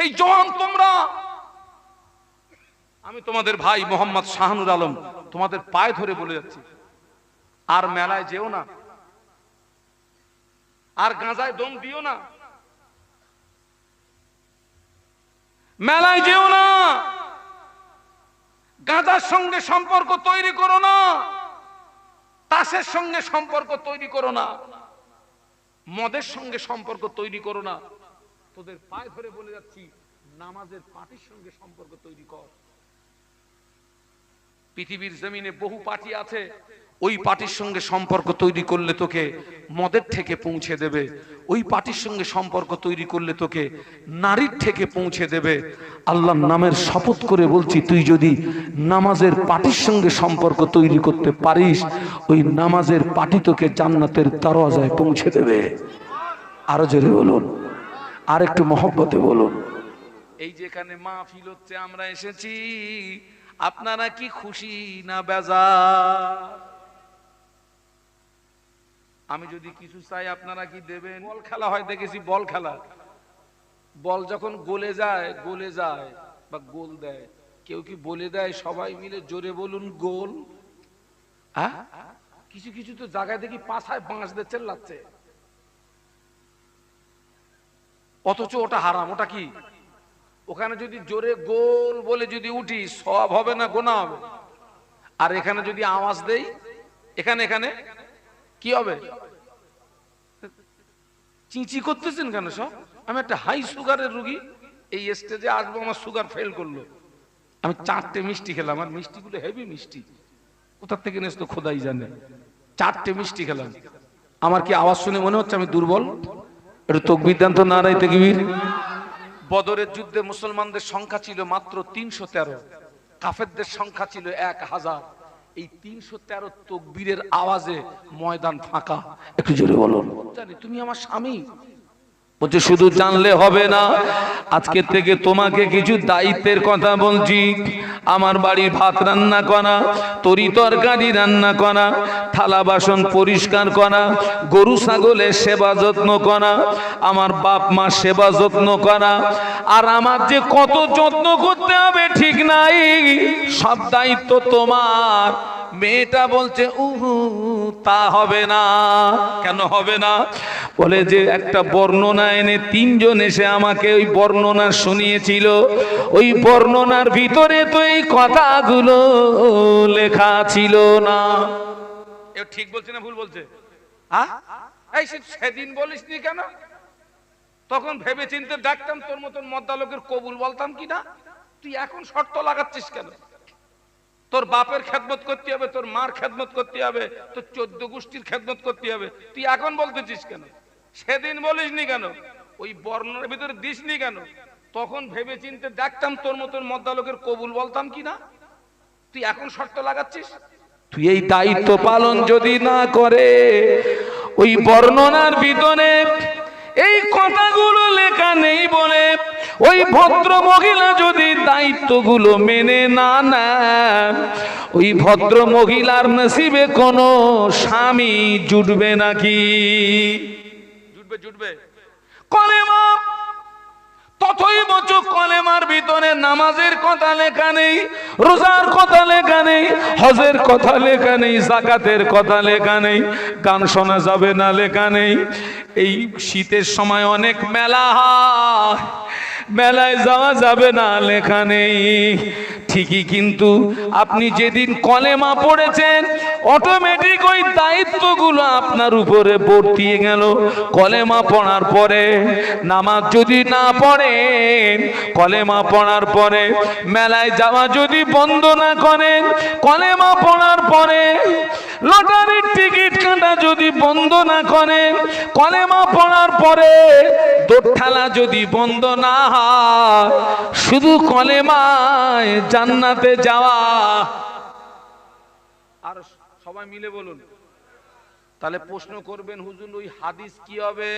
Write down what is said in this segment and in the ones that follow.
সেই জওয়ান তোমরা, আমি তোমাদের ভাই মোহাম্মদ শাহানুর আলম তোমাদের পায়ে ধরে বলে যাচ্ছি, আর মেলায় যেও না, আর গাঁজায় দম দিও না, মেলায় যেও না, গাঁজার সঙ্গে সম্পর্ক তৈরি করো না, তাসের সঙ্গে সম্পর্ক তৈরি করো না, মদের সঙ্গে সম্পর্ক তৈরি করো না। তোদের পায়ে ধরে বলে যাচ্ছি, নামাজের পার্টির সঙ্গে সম্পর্ক তৈরি কর। পৃথিবীর জমিনে বহু পার্টি আছে, ওই পার্টির সঙ্গে সম্পর্ক তৈরি করলে তোকে মদের থেকে পৌঁছে দেবে, ওই পার্টির সঙ্গে সম্পর্ক তৈরি করলে তোকে নারীর থেকে পৌঁছে দেবে। আল্লাহর নামের শপথ করে বলছি, তুই যদি নামাজের পার্টির সঙ্গে সম্পর্ক তৈরি করতে পারিস, ওই নামাজের পার্টি তোকে জান্নাতের দরওয়াজায় পৌঁছে দেবে। আরো জোরে বলুন, আর একটু মহব্বতে বলুন। এই যেখানে মাহফিল হচ্ছে, আমরা এসেছি, আপনারা কি খুশি না বেজার? আমি যদি কিছু চাই আপনারা কি দেবেন? বল খেলা হয় দেখেছি, বল খেলা, বল যখন গলে যায় বা গোল দেয়, কেউ কি বলে দেয় সবাই মিলে জোরে বলুন গোল? হ্যাঁ, কিছু কিছু তো জায়গায় দেখি পাছায় বাঁশ দিয়ে চেল্লাচ্ছে, অথচ ওটা হারাম। ওটা কি? ওখানে যদি জোরে গোল বলে যদি উঠি, সওয়াব হবে না গোনা হবে? আর এখানে যদি আওয়াজ দেই, এখানে কি হবে? চিঁচি করতেছেন কেন সব? আমি একটা হাই সুগারের রোগী, এই স্টেজে আসবো, আমার সুগার ফেল করলো, আমি 4টে মিষ্টি খেলাম, আর মিষ্টিগুলো হেভি মিষ্টি, কোথা থেকে নেস তো খোদাই জানে। 4টে মিষ্টি খেলাম, আমার কি আওয়াজ শুনে মনে হচ্ছে আমি দুর্বল? একটু তাকবীর দেন তো, নারায়ে তাকবীর। বদরের যুদ্ধে মুসলমানদের সংখ্যা ছিল মাত্র 313, কাফেরদের সংখ্যা ছিল 1000। এই 313 তাকবীরের আওয়াজে ময়দান ফাঁকা। একটু জোরে বলুন। জানি তুমি আমার স্বামী, বলছে শুধু জানলে হবে না, আজকে থেকে তোমাকে কিছু দায়িত্বের কথা বলছি। আমার বাড়ির ভাত রান্না করা, তরি তরকারি রান্না করা, থালা বাসন পরিষ্কার করা, গরু ছাগলের সেবা যত্ন করা, আমার বাপ মা সেবা যত্ন করা, আর আমার যে কত যত্ন করতে হবে ঠিক নাই, সব দায়িত্ব তোমার। মেয়েটা বলছে তা হবে না। কেন হবে না? বলে যে একটা বর্ণনা এনে 3 জন এসে আমাকে ওই বর্ণনা শুনিয়েছিল, ওই বর্ণনার ভিতরে তো এই কথাগুলো লেখা ছিল না। এ ঠিক বলছে না ভুল বলছে? এই সেদিন বলিসনি কেন? তখন ভেবে চিন্তে ডাকতাম, তোর মতন মদ্দা লোকের কবুল বলতাম কি না? তুই এখন শর্ত লাগাচ্ছিস কেন? তোর বাপের খেদমত করতে হবে, তোর মার খেদমত করতে হবে, তোর 14 গোষ্ঠীর খেদমত করতে হবে, তুই এখন বলতেছিস কেন? সেদিন বলিসনি কেন? ওই বর্ণনার ভিতরে দিসনি কেন? তখন ভেবে চিন্তে দেখতাম, তোর মতন মদ্দা লোকের কবুল বলতাম কি না? তুই এখন শর্ত লাগাচ্ছিস? তুই এই দায়িত্ব পালন যদি না করে, ওই বর্ণনার ভিতরে এই কথাগুলো লেখা নেই বলে ওই ভদ্র মহিলা যদি দায়িত্বগুলো মেনে না নেন, ওই ভদ্র মহিলার নসিবে কোনো স্বামী জুটবে নাকি? জুটবে। কলেমা তথই বচো, কলেমার ভিতরে নামাজের কথা লেখা নেই, রোজার কথা লেখা নেই, হজের কথা লেখা নেই, যাকাতের কথা লেখা নেই, গান শোনা যাবে না লেখা নেই। এই শীতের সময় অনেক মেলা হয়, মেলায় যাওয়া যাবে না লেখা নেই। ঠিকই, কিন্তু আপনি যেদিন কলেমা পড়েছেন, অটোমেটিক ওই দায়িত্বগুলো আপনার উপরে বর্তিয়ে গেল। কলেমা পড়ার পরে নামাজ যদি না পড়েন, কলেমা পড়ার পরে মেলায় যাওয়া যদি বন্ধ না করেন, কলেমা পড়ার পরে লটারির টিকিট কাটা যদি বন্ধ না করেন, কলেমা পড়ার পরে দোঠালা যদি বন্ধ না হয়, শুধু কলেমায় জান্নাতে যাওয়া। আর সবাই মিলে বলুন। তাহলে প্রশ্ন করবেন, হুজুর ওই হাদিস কি হবে?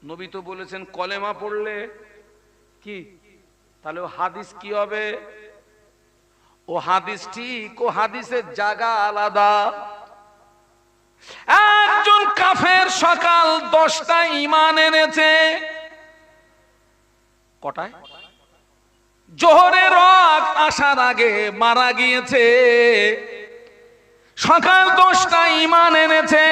নবী তো বলেছেন কলেমা পড়লে কি, তাহলে ও হাদিস কি হবে? ও হাদিস ঠিক, ও হাদিসের জায়গা আলাদা। একজন কাফের সকাল 10টায় ঈমান এনেছে, কটায়? জোহরের ওয়াক্ত আসার আগে মারা গিয়েছে, সকাল 10টায় ঈমান এনেছে,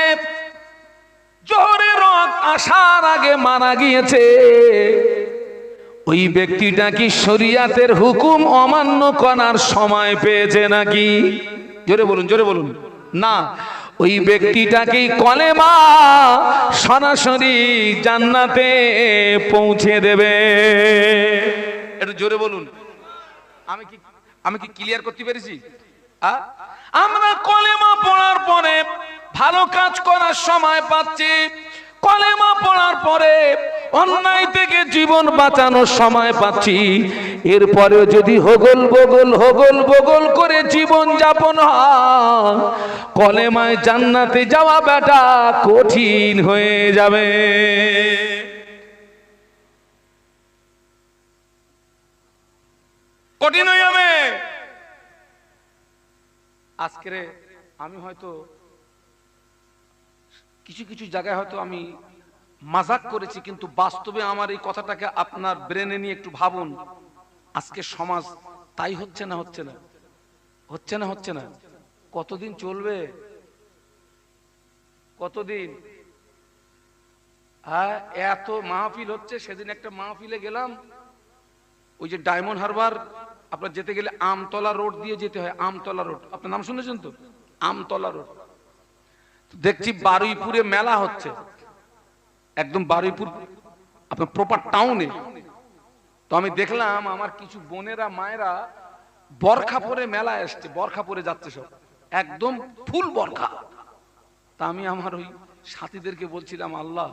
জোহরের ওয়াক্ত আসার আগে মারা গিয়েছে। ওই ব্যক্তিটা কি শরিয়াতের হুকুম অমান্য করার সময় পেয়েছে নাকি? জোরে বলুন, জোরে বলুন। না, ওই ব্যক্তিটাকে কলেমা সরাসরি জান্নাতে পৌঁছে দেবে। একটু জোরে বলুন। আমি কি ক্লিয়ার করতে পেরেছি? আমরা কলেমা পড়ার পরে ভালো কাজ করার সময় পাচ্ছি, কলেমা পড়ার পরে অন্যায় থেকে জীবন বাঁচানোর সময় পাচ্ছি। এরপরেও যদি হগল বগল করে জীবন যাপন হয়, কলেমায় জান্নাতে যাওয়া বেটা কঠিন হয়ে যাবে। কঠিন হয়ে যাবে। আজকে আমি হয়তো কিছু কিছু জায়গায় হয়তো আমি মাজাক করেছি, কিন্তু বাস্তবে আমার এই কথাটাকে আপনার ব্রেনে নিয়ে একটু ভাবুন। আজকে সমাজ তাই হচ্ছে না? হচ্ছে না? হচ্ছে না? হচ্ছে না? কতদিন চলবে? কতদিন? হ্যাঁ, এত মাহফিল হচ্ছে। সেদিন একটা মাহফিলে গেলাম, ওই যে ডায়মন্ড হারবার আপনার যেতে গেলে আমতলা রোড দিয়ে যেতে হয়। আমতলা রোড, আপনার নাম শুনেছেন তো? আমতলা রোড। দেখছি বারুইপুরে মেলা হচ্ছে, একদম বারুইপুর আপনার প্রপার টাউনে। তো আমি দেখলাম আমার কিছু বোনেরা মায়েরা বরখা পরে মেলায় আসছে, বরখা পরে যাচ্ছে সব, একদম ফুল বরখা। তা আমি আমার ওই সাথীদেরকে বলছিলাম, আল্লাহ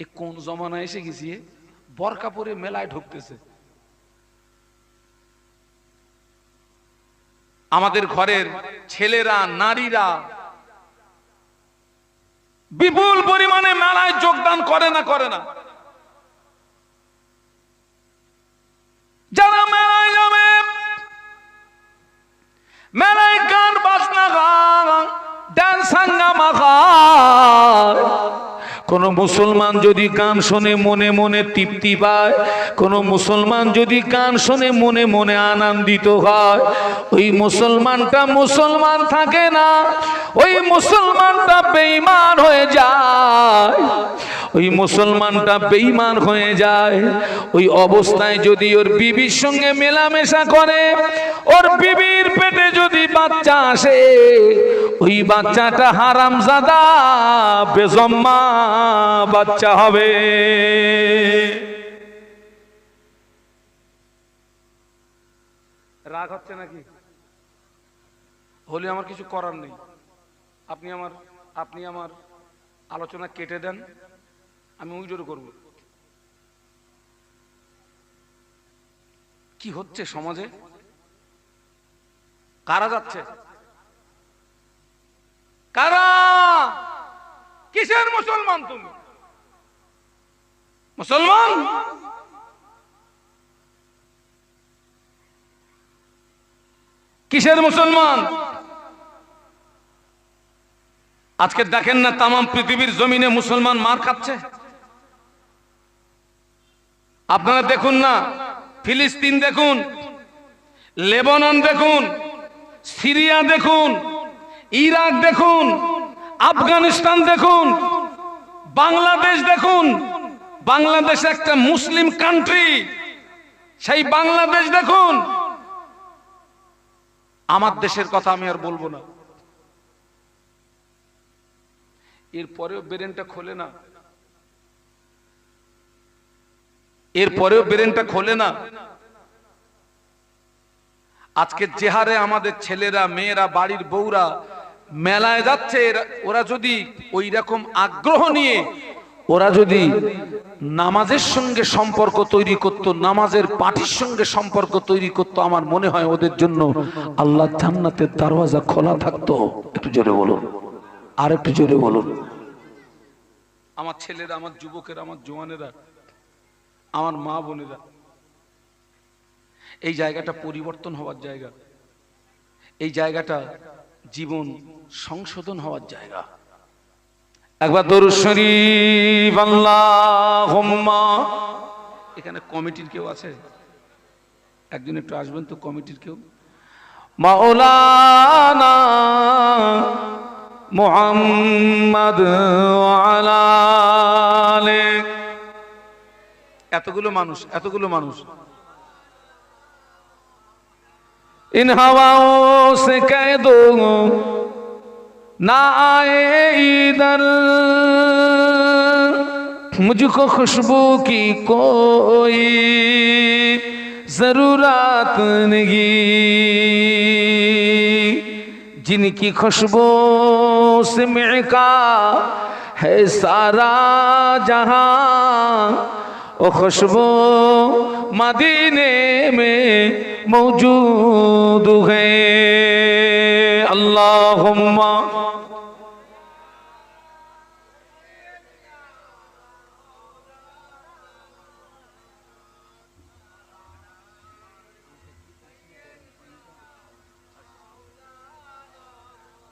এ কোন জমানায় এসে গেছি, বরখা পরে মেলায় ঢুকতেছে। আমাদের ঘরের ছেলেরা নারীরা বিপুল পরিমাণে মেলায় যোগদান করে না? করে না? যারা মেলায় যাবে, মেলায় গান বাজনা গান, ডান্স হাঙ্গামা গায়। কোন মুসলমান যদি গান শুনে মনে মনে তৃপ্তি পায়, কোন মুসলমান যদি গান শুনে মনে মনে আনন্দিত হয়, ওই মুসলমানটা মুসলমান থাকে না, ওই মুসলমানটা বেঈমান হয়ে যায়। ওই মুসলমানটা বেঈমান হয়ে যায়। ওই অবস্থায় যদি ওর বিবির সঙ্গে মেলামেশা করে, ওর বিবির পেটে যদি বাচ্চা আসে, ওই বাচ্চাটা হারামজাদা বেজম্মা বাচ্চা হবে। রাগ হচ্ছে নাকি? হলে আমার কিছু করার নেই। আপনি আমার আলোচনা কেটে দেন, আমি উইড্রো করব। কি হচ্ছে সমাজে? কারা যাচ্ছে? কারা? কিসের মুসলমান তুমি? মুসলমান? কিসের মুসলমান? আজকে দেখেন না তামাম পৃথিবীর জমিনে মুসলমান মার খাচ্ছে। আপনারা দেখুন না, ফিলিস্তিন দেখুন, লেবানন দেখুন, সিরিয়া দেখুন, ইরাক দেখুন, আফগানিস্তান দেখুন, বাংলাদেশ দেখুন। বাংলাদেশ একটা মুসলিম কান্ট্রি, সেই বাংলাদেশ দেখুন। আমার দেশের কথা আমি আর বলবো না। এরপরেও ব্রেনটা খোলে না, এরপরেও ব্রেনটা খোলে না। আজকে যে হারে আমাদের ছেলেরা মেয়েরা বাড়ির বউরা মেলায় যাচ্ছে, ওরা যদি ওই রকম আগ্রহ নিয়ে ওরা যদি নামাজের সঙ্গে সম্পর্ক তৈরি করত, নামাজের পাঠের সঙ্গে সম্পর্ক তৈরি করত, আমার মনে হয় ওদের জন্য আল্লাহ জান্নাতের দরওয়াজা খোলা থাকতো। একটু জোরে বলুন, আর একটু জোরে বলুন। আমার ছেলেরা, আমার যুবকেরা, আমার জওয়ানেরা, আমার মা বোনেরা, এই জায়গাটা পরিবর্তন হওয়ার জায়গা, এই জায়গাটা জীবন সংশোধন হওয়ার জায়গা। একবার দরুদ শরীফ আল্লাহুম্মা এখানে কমিটির কেউ আছে? একজন একটু আসবেন তো, কমিটির কেউ। মাওলানা মুহাম্মদ ওয়া আলা আলি। এতগুলো মানুষ इन हवाओं से कह दो ना आए इधर, मुझको खुशबू की कोई जरूरत नहीं, जिनकी खुशबू से महका है सारा जहां, ओ खुशबू मदीने में मौजूद है। अल्लाहुम्मा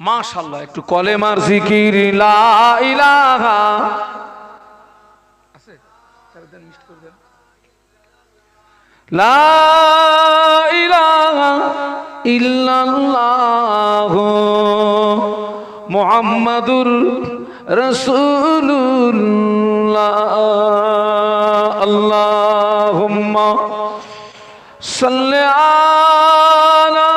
माशाल्लाह একটু কলেমার জিকির লা ইলাহা আছে তারদের মিষ্ট করে দেন লা ইলাহা ইল্লাল্লাহ মুহাম্মাদুর রাসূলুল্লাহ। আল্লাহুম্মা সাল্লি আলা।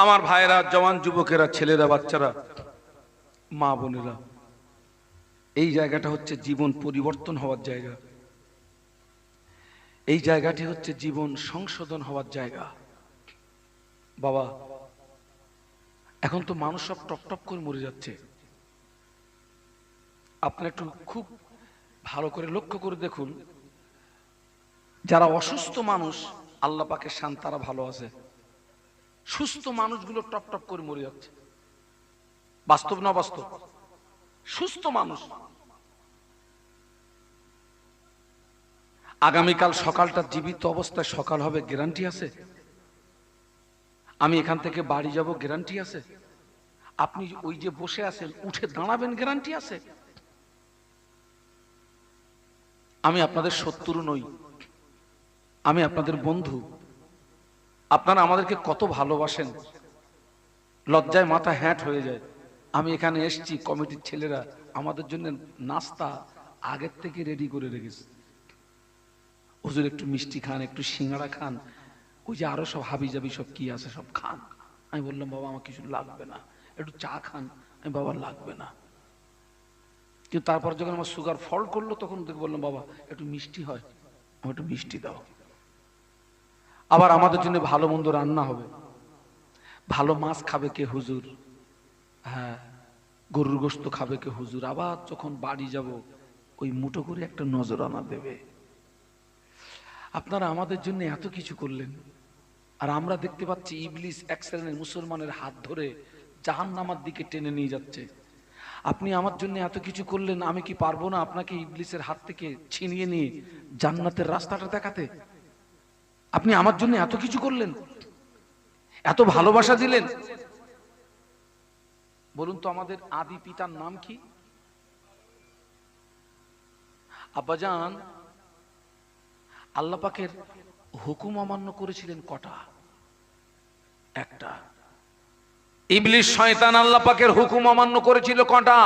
আমার ভাইরা, জওয়ান যুবকেরা, ছেলেরা, বাচ্চারা, মা বোনেরা, এই জায়গাটা হচ্ছে জীবন পরিবর্তন হওয়ার জায়গা। এই জায়গাটি হচ্ছে জীবন সংশোধন হওয়ার জায়গা। বাবা, এখন তো মানুষ সব টপ টপ করে মরে যাচ্ছে। আপনি একটু খুব ভালো করে লক্ষ্য করে দেখুন, যারা অসুস্থ মানুষ আল্লাহ পাকের শান, তারা ভালো আছে। সুস্থ মানুষগুলো টপ টপ করে মরে যাচ্ছে। বাস্তব না বাস্তব? সুস্থ মানুষ আগামীকাল সকালটা জীবিত অবস্থায় সকাল হবে, গ্যারান্টি আছে? আমি এখান থেকে বাড়ি যাব, গ্যারান্টি আছে? আপনি ওই যে বসে আছেন উঠে দাঁড়াবেন, গ্যারান্টি আছে? আমি আপনাদের শত্রু নই, আমি আপনাদের বন্ধু। আপনারা আমাদেরকে কত ভালোবাসেন, লজ্জায় মাথা হ্যাট হয়ে যায়। আমি এখানে এসেছি, কমিটির ছেলেরা আমাদের জন্য নাস্তা আগের থেকে রেডি করে রেখেছে। হুজুর একটু মিষ্টি খান, একটু সিঙ্গাড়া খান, ওই যে আরো সব হাবি জাবি সব কি আছে সব খান। আমি বললাম বাবা আমার কিছু লাগবে না, একটু চা খান। আমি বাবা লাগবে না। কিন্তু তারপর যখন আমার সুগার ফল করলো তখন বললাম বাবা একটু মিষ্টি হয়, আমার একটু মিষ্টি দাও। আবার আমাদের জন্য ভালো মন্দ রান্না হবে, ভালো মাছ খাবে কে হুজুর, হ্যাঁ গরুর গোশত খাবে কে হুজুর। আবার যখন বাড়ি যাব ওই মুঠো করে একটা নজরানা দেবে। আপনারা আমাদের জন্য এত কিছু করলেন, আর আমরা দেখতে পাচ্ছি ইবলিস এক শ্রেণীর মুসলমানের হাত ধরে জাহান্নামের দিকে টেনে নিয়ে যাচ্ছে। আপনি আমার জন্য এত কিছু করলেন, আমি কি পারবো না আপনাকে ইবলিসের হাত থেকে ছিনিয়ে নিয়ে জান্নাতের রাস্তাটা দেখাতে? আপনি আমার জন্য এত কিছু করলেন, এত ভালোবাসা দিলেন। বলুন তো আমাদের আদি পিতার নাম কি? আব্বাজান আল্লাহ পাকের হুকুম অমান্য করেছিলেন কটা? একটা। ইবলিস শয়তান আল্লাহ পাকের হুকুম অমান্য করেছিল কটা?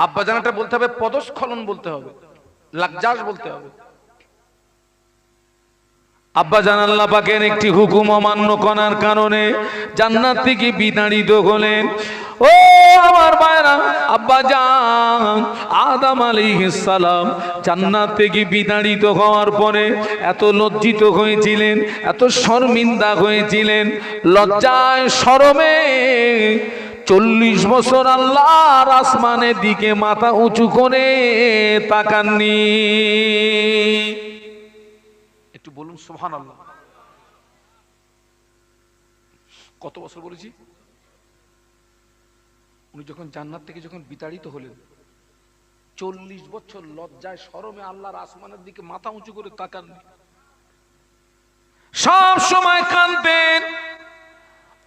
আব্বাজানটা বলতে হবে, পদস্খলন বলতে হবে, লাজ্জাস বলতে হবে। আব্বাজান আল্লাহ পাকের একটি হুকুম অমান্য করার কারণে জান্নাত থেকে বিতাড়িত হলেন। ও আমার ভাইরা, আব্বাজান আদম আলাইহিস সালাম জান্নাত থেকে বিতাড়িত হওয়ার পরে এত লজ্জিত হয়েছিলেন, এত শর্মিন্দা হয়েছিলেন, লজ্জায় শরমে 40 বছর আল্লাহর আসমানের দিকে মাথা উঁচু করে তাকাননি। একটু বলুন সুবহানাল্লাহ। কত বছর বলেছি? উনি যখন জান্নাত থেকে যখন বিতাড়িত হলেন 40 বছর লজ্জায় শরমে আল্লাহর আসমানের দিকে মাথা উঁচু করে তাকাননি, সব সময় কাঁদতেন।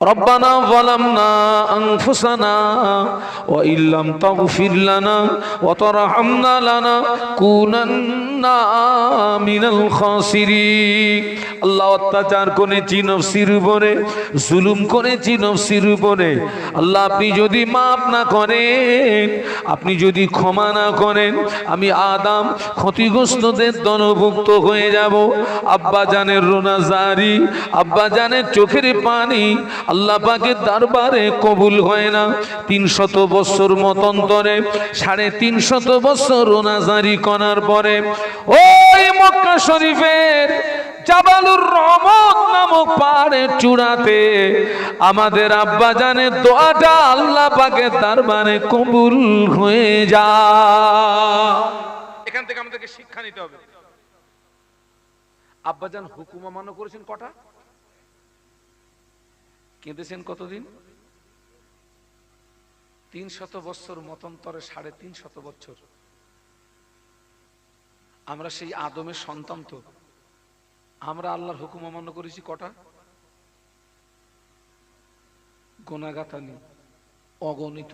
রব্বানা যালামনা আনফুসানা ওয়া ইল্লাম তাগফির লানা ওয়া তারহামনা লানাকুনান্না মিনাল খাসিরিন। আল্লাহ, অত্যাচার করেছি নফসির উপরে, জুলুম করেছি নফসির উপরে। আল্লাহ, আপনি যদি মাফ না করেন, আপনি যদি ক্ষমা না করেন, আমি আদম ক্ষতিগ্রস্তদের দলভুক্ত হয়ে যাব। আব্বা জানের রোনাজারি, আব্বা জানের চোখের পানি আল্লাহ পাকের দরবারে কবুল হয় না। 300 বছর মতন্তরে 350 বছর রোনাজারি করার পরে ওই মক্কা শরীফের জাবালুর রহমত নামক পাহাড়ের চূড়াতে আমাদের আব্বা জানের দোয়াটা আল্লাহ পাকের দরবারে কবুল হয়ে যায়। এখান থেকে আমাদেরকে শিক্ষা নিতে হবে। আব্বা জান হুকুম অমান্য করেছেন কটা? কেঁদেছেন কতদিন? 300 বছর মতন্তরে 350 বছর। আমরা সেই আদমের সন্তান, তো আমরা আল্লাহর হুকুম অমান্য করেছি কটা? গোনাগাতানি অগণিত।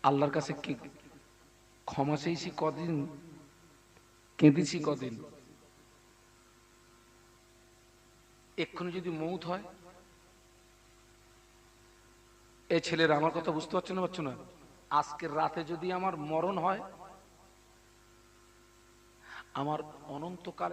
আল্লাহর কাছে কি ক্ষমা চেয়েছি কদিন, কেঁদেছি কদিন? এক্ষুনি যদি মৌত হয়, এই ছেলেরা আমার কথা বুঝতে পারছো না? আজকের রাতে যদি আমার মরণ হয়, আমার অনন্তকাল